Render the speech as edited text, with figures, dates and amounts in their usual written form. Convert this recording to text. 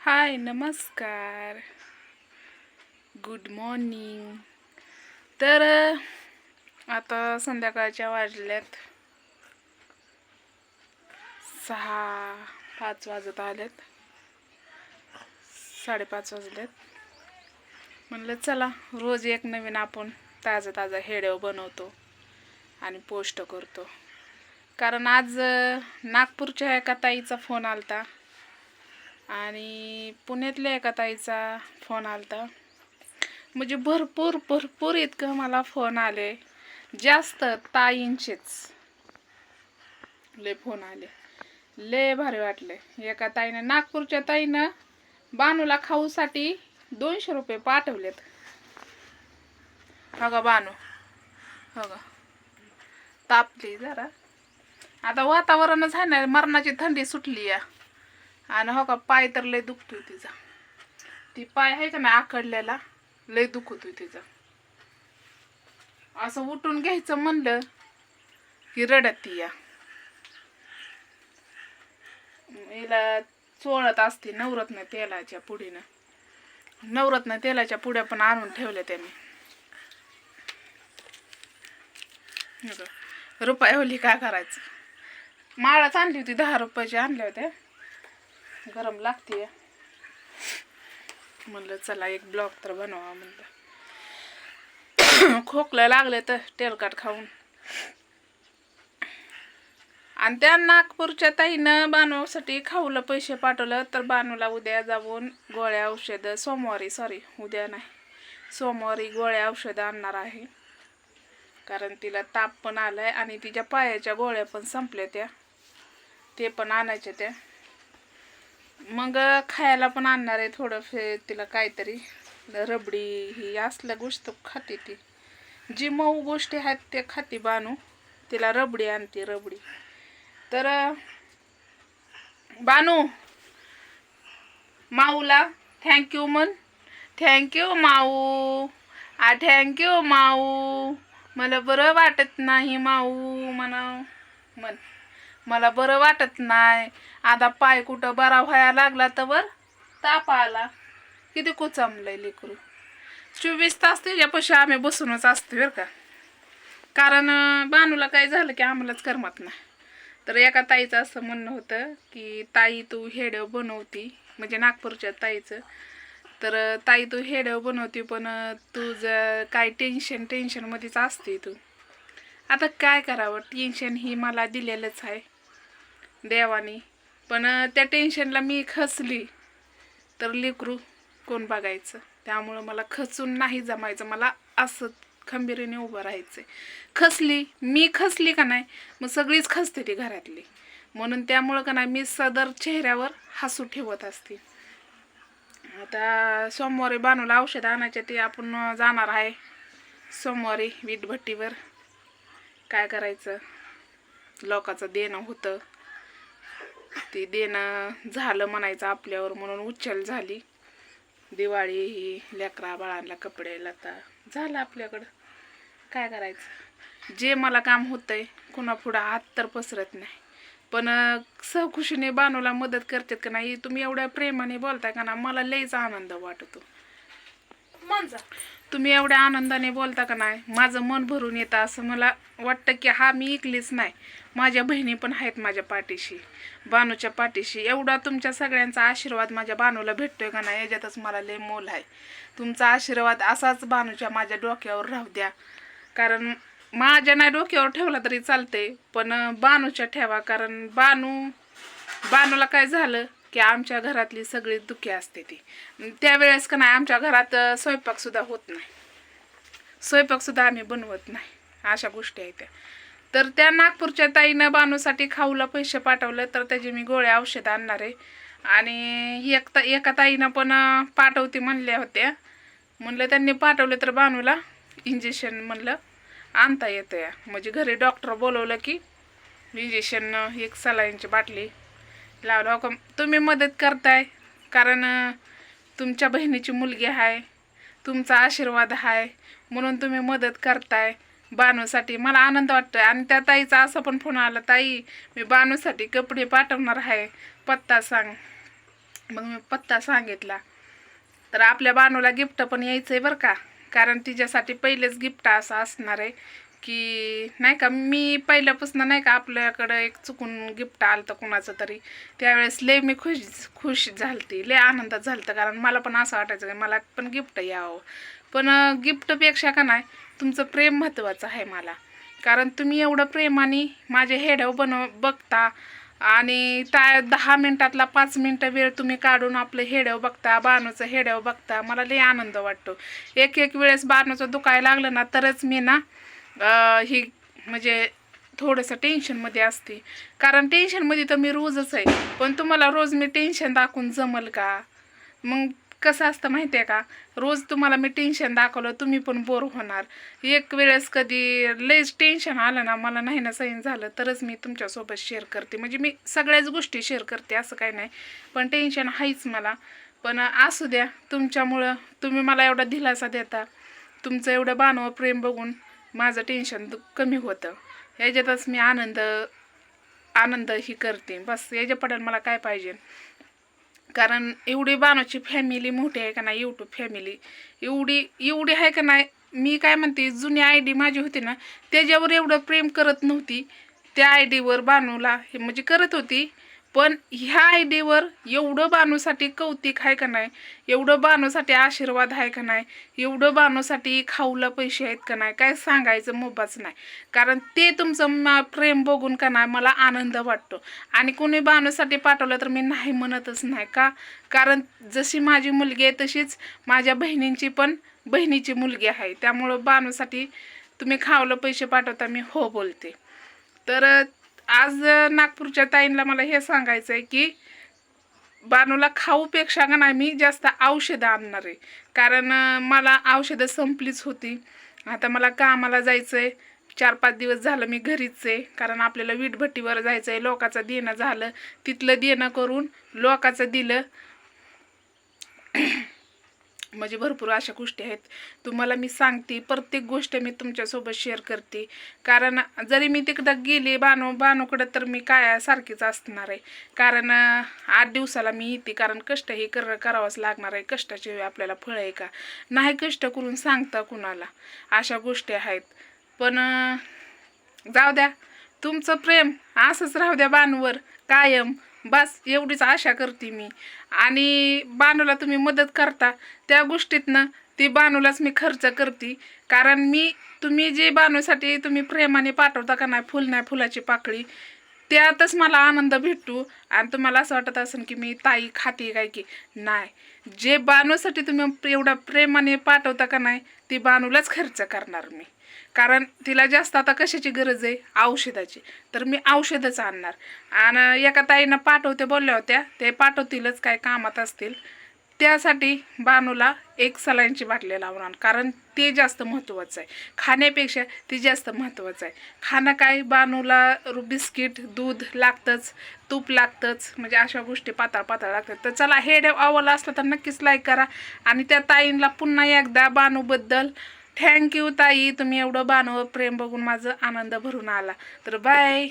हाय नमस्कार, good morning. तर आता संध्याकाळच्या वाजल्यात 6:05 वाजत आलेत, 5:30 वाजलेत. म्हणलं चला रोज एक नवीन आपण ताजा ताजा व्हिडिओ बनवतो आणि पोस्ट करतो. कारण आज नागपूरच्या एका ताईचा फोन आलता आणि पुण्यातल्या एका ताईचा फोन आलता. म्हणजे भरपूर इतकं मला फोन आले, जास्त ताईंचेच लय फोन आले, लय भारी वाटले. एका ताईनं, नागपूरच्या ताईनं बानूला खाऊसाठी 200 रुपये पाठवलेत. हो गा बानू, हो गा तापली जरा. आता वातावरणच आहे ना, मरणाची थंडी सुटली या. आणि हो का पाय तर लय दुखतोय तिचा. ती पाय आहे का ना आकडलेला, लय दुखतोय तिचा. असं उठून घ्यायचं म्हणलं की रडत या. हिला चोळत असते नवरत्न तेलाच्या पुडीनं. नवरत्न तेलाच्या पुड्या पण आणून ठेवल्या त्यांनी. रुपये होली काय करायचं. माळाच आणली होती, 10 रुपयाची आणल्या होत्या. गरम लागते म्हणलं चला एक ब्लॉग तर बनवा म्हणलं. खोकला लागले तर तेलकट खाऊन. आणि त्या नागपूरच्या ताईनं बानूसाठी खाऊला पैसे पाठवलं. तर बानूला उद्या जाऊन गोळ्या औषधं, उद्या नाही सोमवारी गोळ्या औषधं आणणार आहे. कारण तिला ताप पण आलाय आणि तिच्या पायाच्या गोळ्या पण संपल्या त्या, ते पण आणायच्या त्या. मग खायला पण आणणार आहे थोडं तिला काहीतरी रबडी ही असल्या गोष्ट खाते ती. जी मऊ गोष्टी आहेत ते खाते बानू. तिला रबडी आणते, रबडी. तर बानू माऊला थँक्यू म्हण. थँक्यू माऊ, थँक्यू माऊ. मला बरं वाटत नाही माऊ म्हण. मला बरं वाटत नाही. आता पाय कुठं बरा व्हायला लागला तर ताप आला. किती कुचामलंय लेकरू. 24 तास त्याच्यापाशी आम्ही बसूनच असतो बरं का. कारण बानूला काय झालं की आम्हालाच करमत नाही. तर एका ताईचं असं म्हणणं होतं की ताई तू व्हिडिओ बनवती, म्हणजे नागपूरच्या ताईचं. तर ताई तू व्हिडिओ बनवती पण तुझं काय टेन्शनमध्येच असते तू. आता काय करावं, टेन्शन ही मला दिलेलंच आहे देवानी. पण त्या टेन्शनला मी खचली तर लेकरू कोण बघायचं. त्यामुळं मला खचून नाही जमायचं. मला असं खंबीरीने उभं राहायचं. मी खचली का नाही, मग सगळीच खचते ती घरातली. म्हणून त्यामुळं का नाही मी सदर चेहऱ्यावर हसू ठेवत असते. आता सोमवारी बानूला औषध आणायचे, ते आपण जाणार आहे सोमवारी वीटभट्टीवर. काय करायचं, लोकांचं देणं होतं, ते देणं झालं म्हणायचं आपल्यावर. म्हणून उचल झाली. दिवाळी ही लेकरा बाळांना कपडे लता झालं आपल्याकडं. काय करायचं, जे मला काम होतंय कुणापुढं हात तर पसरत नाही. पण सहखुशीने बानूला मदत करतात का नाही. तुम्ही एवढ्या प्रेमाने बोलताय का ना, मला लयच आनंद वाटतो. तुम्ही एवढ्या आनंदाने बोलता का नाही, माझं मन भरून येतं. असं मला वाटतं की हा मी ऐकलीच नाही, माझ्या बहिणी पण आहेत माझ्या पाठीशी, बानूच्या पाठीशी. एवढा तुमच्या सगळ्यांचा आशीर्वाद माझ्या बानूला भेटतोय का नाही, याच्यातच मला लय मोल आहे. तुमचा आशीर्वाद असाच बानूच्या माझ्या डोक्यावर राहू द्या. कारण माझ्या नाही डोक्यावर ठेवला तरी चालते, पण बानूच्या ठेवा. कारण बानूला काय झालं की आमच्या घरातली सगळी दुःखी असते ती. त्यावेळेस का नाही आमच्या घरात स्वयंपाकसुद्धा होत नाही, स्वयंपाकसुद्धा आम्ही बनवत नाही. अशा गोष्टी आहेत त्या. तर त्या नागपूरच्या ताईनं बानूसाठी खाऊला पैसे पाठवले, तर त्याची मी गोळ्या औषध आणणार आहे. आणि एका ताईनं पण पाठवते म्हणल्या होत्या. म्हणलं त्यांनी पाठवले तर बानूला इंजेक्शन म्हणलं आणता येतं या. म्हणजे घरी डॉक्टर बोलवलं की इंजेक्शन, एक सलाईनची बाटली लावलं. हो का तुम्ही मदत करताय, कारण तुमच्या बहिणीची मुलगी आहे, तुमचा आशीर्वाद आहे म्हणून तुम्ही मदत करताय बानूसाठी. मला आनंद वाटतोय. आणि त्या ताईचा असं पण फोन आला, ताई मी बानूसाठी कपडे पाठवणार आहे, पत्ता सांग. मग मी पत्ता सांगितला. तर आपल्या बानूला गिफ्ट पण यायचं आहे बरं का, कारण तिच्यासाठी पहिलेच गिफ्ट असं असणार आहे की नाही का. मी पहिल्यापासून नाही का आपल्याकडं एक चुकून गिफ्ट आलं तर कुणाचं तरी, त्यावेळेस लय मी खुश झालती, लय आनंदात झालतं. कारण मला पण असं वाटायचं की मला पण गिफ्ट यावं. पण गिफ्टपेक्षा का नाही तुमचं प्रेम महत्त्वाचं आहे मला. कारण तुम्ही एवढं प्रेमाने माझे हेडव बघता आणि 10 मिनिटातला 5 मिनिटं वेळ तुम्ही काढून आपलं हेडव बघता, बाणूचं हेडव बघता, मला लय आनंद वाटतो. एक वेळेस बाणूचं दुखायला लागलं ना तरच मी ना ही म्हणजे थोडंसं टेन्शनमध्ये असते. कारण टेन्शनमध्ये तर मी रोजच आहे, पण तुम्हाला रोज मी टेन्शन दाखवून जमल का? मग कसं असतं माहिती आहे का, रोज तुम्हाला मी टेन्शन दाखवलं तुम्ही पण बोर होणार. एक वेळेस कधी लयच टेन्शन आलं ना, मला नाही ना सहन झालं तरच मी तुमच्यासोबत शेअर करते. म्हणजे मी सगळ्याच गोष्टी शेअर करते असं काही नाही, पण टेन्शन आहेच मला. पण असू द्या, तुमच्यामुळं तुम्ही मला एवढा दिलासा देता. तुमचं एवढं बाणवं प्रेम बघून माझं टेन्शन कमी होतं. याच्यातच मी आनंद ही करते. बस याच्या पडेल मला काय पाहिजे. कारण एवढी बाणूची फॅमिली मोठी आहे का नाही, यूट्यूब फॅमिली एवढी आहे का नाही. मी काय म्हणते, जुनी ID माझी होती ना त्याच्यावर एवढं प्रेम करत नव्हती. त्या ID वर बाणूला म्हणजे करत होती, पण ह्या ID वर एवढं बाणूसाठी कौतिक आहे का नाही, एवढं बाणूसाठी आशीर्वाद आहे का नाही, एवढं बाणूसाठी खाऊला पैसे आहेत का नाही, काय सांगायचं मोबाच नाही. कारण ते तुमचं प्रेम बघून का नाही मला आनंद वाटतो. आणि कोणी बाणूसाठी पाठवलं तर मी नाही म्हणतच नाही का, कारण जशी माझी मुलगी आहे तशीच माझ्या बहिणीची मुलगी आहे. त्यामुळं बाणूसाठी तुम्ही खावलं पैसे पाठवता मी हो बोलते. तर आज नागपूरच्या ताईंना मला हे सांगायचं आहे की बाणूला खाऊपेक्षा का नाही मी जास्त औषधं आणणार आहे. कारण मला औषधं संपलीच होती. आता मला कामाला जायचं आहे. 4-5 दिवस झालं मी घरीच आहे. कारण आपल्याला वीटभट्टीवर जायचं आहे. लोकाचं देणं झालं, तिथलं देणं करून लोकाचं दिलं. म्हणजे भरपूर अशा गोष्टी आहेत. तुम्हाला मी सांगते, प्रत्येक गोष्ट मी तुमच्यासोबत शेअर करते. कारण जरी मी तिकडं गेले बाणूकडं तर मी काय सारखीच असणार आहे. कारण 8 दिवसाला मी येते. कारण कष्ट हे करावंच लागणार आहे. कष्टाचे आपल्याला फळ आहे का नाही, कष्ट करून सांगता कुणाला, अशा गोष्टी आहेत. पण जाऊ द्या, तुमचं प्रेम असंच राहू द्या बाणूवर कायम. बस एवढीच आशा करते मी. आणि बाणूला तुम्ही मदत करता त्या गोष्टीतनं ती बाणूलाच मी खर्च करते. कारण तुम्ही जे बाणूसाठी तुम्ही प्रेमाने पाठवता का नाही, फुल नाही फुलाची पाकळी, त्यातच मला आनंद भेटतो. आणि तुम्हाला असं वाटत असेल की मी ताई खाते काय की नाही, जे बाणूसाठी तुम्ही एवढा प्रेमाने पाठवता का नाही ती बाणूलाच खर्च करणार मी. कारण तिला जास्त आता कशाची गरज आहे, औषधाची, तर मी औषधच आणणार. आणि एका ताईनं पाठवते बोलल्या होत्या, ते पाठवतीलच, काय कामात असतील. त्यासाठी बाणूला एक सलाईनची बाटली लावणार. कारण ते जास्त महत्त्वाचं आहे, खाण्यापेक्षा ते जास्त महत्त्वाचं आहे. खाणं काय, बाणूला बिस्किट दूध लागतंच, तूप लागतंच, म्हणजे अशा गोष्टी पातळ लागतात. तर चला, हे आवडलं असलं तर नक्कीच लाईक करा. आणि त्या ताईंना पुन्हा एकदा बाणूबद्दल थँक्यू ताई, तुम्ही एवढं बाणूवर प्रेम बघून माझं आनंद भरून आला. तर बाय.